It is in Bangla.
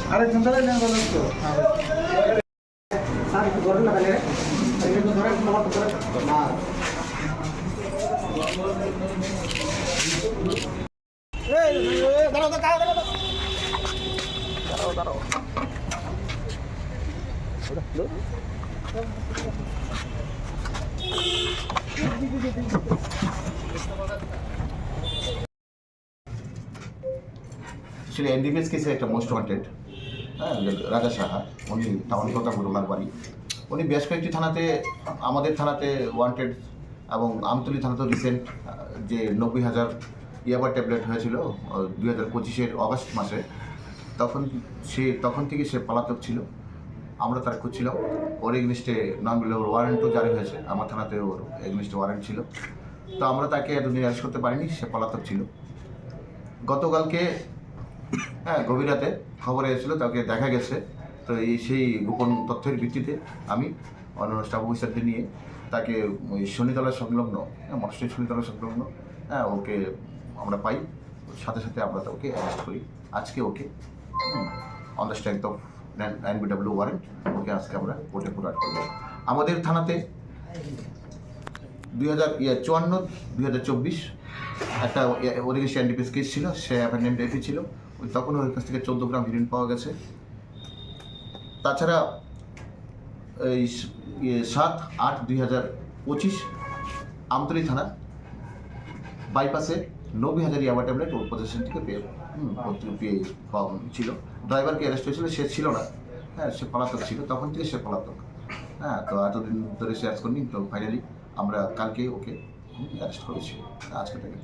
अरे चिंता नहीं करना तो सर को करो ना पहले पहले तो थोड़ा बहुत थोड़ा ना ए दारो तो कहां दारो दारो एक्चुअली एनडीपीएस केसे एक मोस्ट वांटेड রাজা সাহা উনি টাউনি কথা ওনার বাড়ি উনি বেশ কয়েকটি থানাতে আমাদের থানাতে ওয়ান্টেড এবং আমতলী থানাতেও রিসেন্ট যে 90,000 ইয়াবা ট্যাবলেট হয়েছিল 2025-এর অগস্ট মাসে তখন থেকে সে পলাতক ছিল। আমরা তার খুঁজছিলাম। ওর এগেনিস্টে নন বেলেবল ওয়ারেন্টও জারি হয়েছে, আমার থানাতে ওর এগেনিস্টে ওয়ারেন্ট ছিল। তো আমরা তাকে এতদিন অ্যারেস্ট করতে পারিনি, সে পলাতক ছিল। গতকালকে গভীর রাতে খবর এসেছিল তাকে দেখা গেছে। তো সেই গোপন তথ্যের ভিত্তিতে আমি অন্যান্য স্টাফ অফিসারদের নিয়ে তাকে ওই শনিতলা সংলগ্ন মহারাষ্ট্রের শনিতলা সংলগ্ন ওকে আমরা পাই, সাথে সাথে আমরা ওকে অ্যারেস্ট করি। আজকে ওকে on the strength of NBW warrant ওকে আজকে আমরা কোর্টে প্রদান করব। আমাদের থানাতে 2024-2024 একটা ওদিকে এনডিপিএস কেস ছিল, সে অ্যাপয়েন্টমেন্ট এফি ছিল, তখন ওর কাছ থেকে 14 গ্রাম হিরোইন পাওয়া গেছে। তাছাড়া এই 7/8/2025 আমতলী থানা বাইপাসে 90,000 ইয়াবা ট্যাবলেট ওর পজিশন থেকে পেয়ে ছিল। ড্রাইভারকে অ্যারেস্ট হয়েছিল, সে ছিল না, সে পলাতক ছিল, তখন থেকে সে পলাতক। তো এতদিন ধরে সে অ্যারেস্ট করিনি। তো ফাইনালি আমরা কালকে ওকে অ্যারেস্ট করেছি, আজকে থেকে।